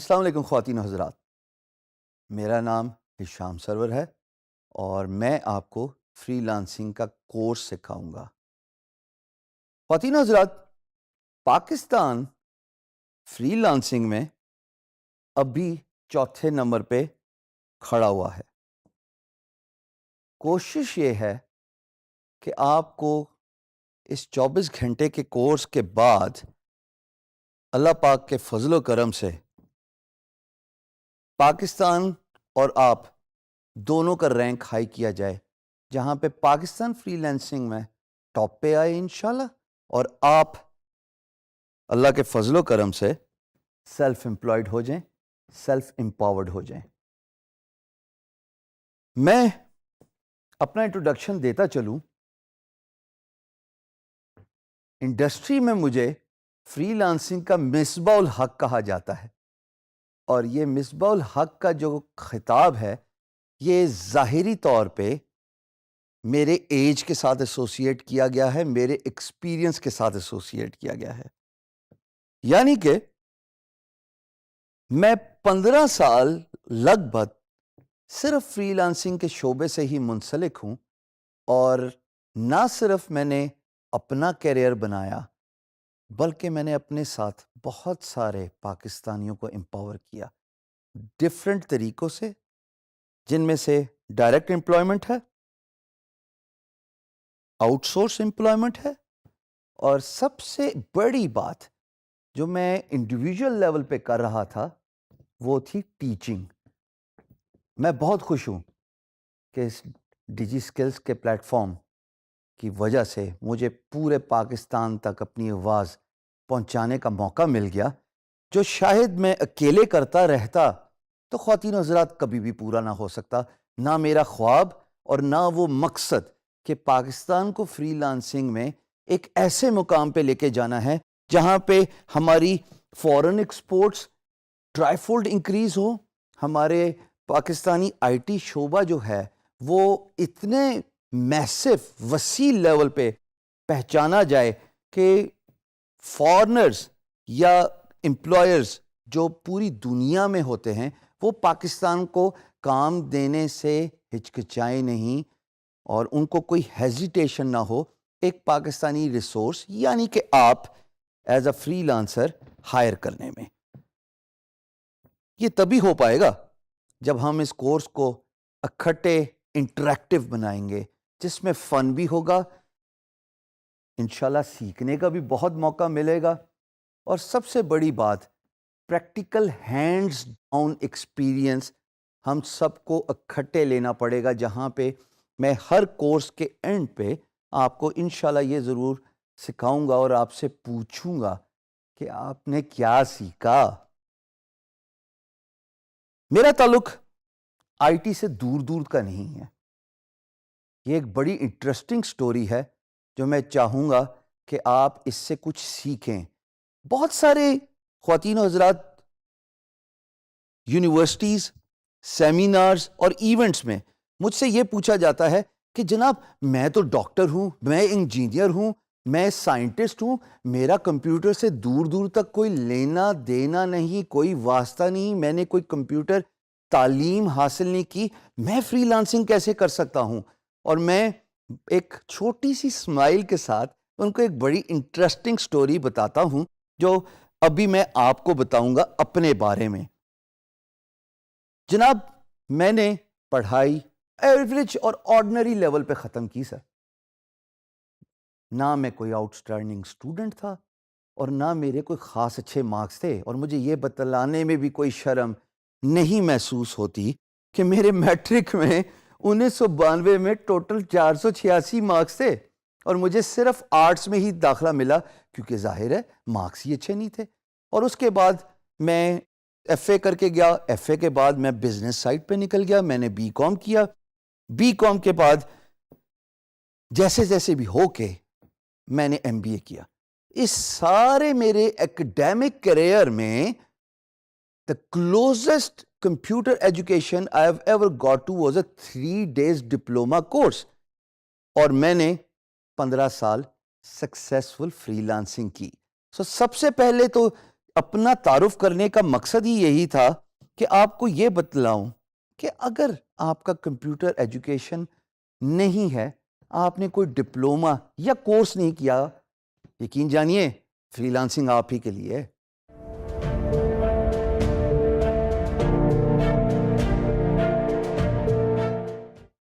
السلام علیکم خواتین و حضرات، میرا نام ہشام سرور ہے اور میں آپ کو فری لانسنگ کا کورس سکھاؤں گا۔ خواتین و حضرات، پاکستان فری لانسنگ میں ابھی چوتھے نمبر پہ کھڑا ہوا ہے۔ کوشش یہ ہے کہ آپ کو اس 24 گھنٹے کے کورس کے بعد اللہ پاک کے فضل و کرم سے پاکستان اور آپ دونوں کا رینک ہائی کیا جائے، جہاں پہ پاکستان فری لانسنگ میں ٹاپ پہ آئے انشاءاللہ، اور آپ اللہ کے فضل و کرم سے سیلف امپلائڈ ہو جائیں، سیلف امپاورڈ ہو جائیں۔ میں اپنا انٹروڈکشن دیتا چلوں۔ انڈسٹری میں مجھے فری لانسنگ کا مصباح الحق کہا جاتا ہے، اور یہ مصباح الحق کا جو خطاب ہے یہ ظاہری طور پہ میرے ایج کے ساتھ ایسوسیٹ کیا گیا ہے، میرے ایکسپیرینس کے ساتھ ایسوسیٹ کیا گیا ہے۔ یعنی کہ میں 15 سال لگ بھگ صرف فری لانسنگ کے شعبے سے ہی منسلک ہوں، اور نہ صرف میں نے اپنا کیریئر بنایا بلکہ میں نے اپنے ساتھ بہت سارے پاکستانیوں کو امپاور کیا ڈفرینٹ طریقوں سے، جن میں سے ڈائریکٹ امپلائمنٹ ہے، آؤٹ سورس امپلائمنٹ ہے، اور سب سے بڑی بات جو میں انڈیویجول لیول پہ کر رہا تھا وہ تھی ٹیچنگ۔ میں بہت خوش ہوں کہ اس ڈیجی اسکلز کے پلیٹ فارم کی وجہ سے مجھے پورے پاکستان تک اپنی آواز پہنچانے کا موقع مل گیا، جو شاید میں اکیلے کرتا رہتا تو خواتین و حضرات کبھی بھی پورا نہ ہو سکتا، نہ میرا خواب اور نہ وہ مقصد کہ پاکستان کو فری لانسنگ میں ایک ایسے مقام پہ لے کے جانا ہے جہاں پہ ہماری فورن ایکسپورٹس ٹرائی فولڈ انکریز ہو، ہمارے پاکستانی آئی ٹی شعبہ جو ہے وہ اتنے میسو وسیع لیول پہ پہچانا جائے کہ فارنرز یا امپلائرز جو پوری دنیا میں ہوتے ہیں وہ پاکستان کو کام دینے سے ہچکچائیں نہیں، اور ان کو کوئی ہیزیٹیشن نہ ہو ایک پاکستانی ریسورس یعنی کہ آپ as a freelancer hire کرنے میں۔ یہ تبھی ہو پائے گا جب ہم اس کورس کو اکٹھے انٹریکٹیو بنائیں گے، جس میں فن بھی ہوگا، انشاءاللہ سیکھنے کا بھی بہت موقع ملے گا، اور سب سے بڑی بات پریکٹیکل ہینڈز ڈاؤن ایکسپیرینس ہم سب کو اکٹھے لینا پڑے گا، جہاں پہ میں ہر کورس کے اینڈ پہ آپ کو انشاءاللہ یہ ضرور سکھاؤں گا اور آپ سے پوچھوں گا کہ آپ نے کیا سیکھا۔ میرا تعلق آئی ٹی سے دور دور کا نہیں ہے، یہ ایک بڑی انٹرسٹنگ سٹوری ہے جو میں چاہوں گا کہ آپ اس سے کچھ سیکھیں۔ بہت سارے خواتین و حضرات یونیورسٹیز، سیمینارز اور ایونٹس میں مجھ سے یہ پوچھا جاتا ہے کہ جناب میں تو ڈاکٹر ہوں، میں انجینئر ہوں، میں سائنٹسٹ ہوں، میرا کمپیوٹر سے دور دور تک کوئی لینا دینا نہیں، کوئی واسطہ نہیں، میں نے کوئی کمپیوٹر تعلیم حاصل نہیں کی، میں فری لانسنگ کیسے کر سکتا ہوں؟ اور میں ایک چھوٹی سی اسمائل کے ساتھ ان کو ایک بڑی انٹرسٹنگ سٹوری بتاتا ہوں جو ابھی میں آپ کو بتاؤں گا اپنے بارے میں۔ جناب میں نے پڑھائی ایوریج اور آرڈنری لیول پہ ختم کی سر، نہ میں کوئی آؤٹ اسٹینڈنگ اسٹوڈنٹ تھا اور نہ میرے کوئی خاص اچھے مارکس تھے، اور مجھے یہ بتلانے میں بھی کوئی شرم نہیں محسوس ہوتی کہ میرے میٹرک میں 1992 میں ٹوٹل 486 مارکس تھے، اور مجھے صرف آرٹس میں ہی داخلہ ملا کیونکہ ظاہر ہے مارکس ہی اچھے نہیں تھے۔ اور اس کے بعد میں ایف اے کر کے گیا، ایف اے کے بعد میں بزنس سائٹ پہ نکل گیا، میں نے بی کام کیا، بی کام کے بعد جیسے جیسے بھی ہو کے میں نے ایم بی اے کیا۔ اس سارے میرے ایکڈیمک کیریئر میں the closest computer education I have ever got to was a 3 days diploma course، اور میں نے 15 سال سکسیسفل فری لانسنگ کی۔ سب سے پہلے تو اپنا تعارف کرنے کا مقصد ہی یہی تھا کہ آپ کو یہ بتلاؤں کہ اگر آپ کا کمپیوٹر ایجوکیشن نہیں ہے, آپ نے کوئی ڈپلومہ یا کورس نہیں کیا, یقین جانیے فری لانسنگ آپ ہی کے لیے ہے.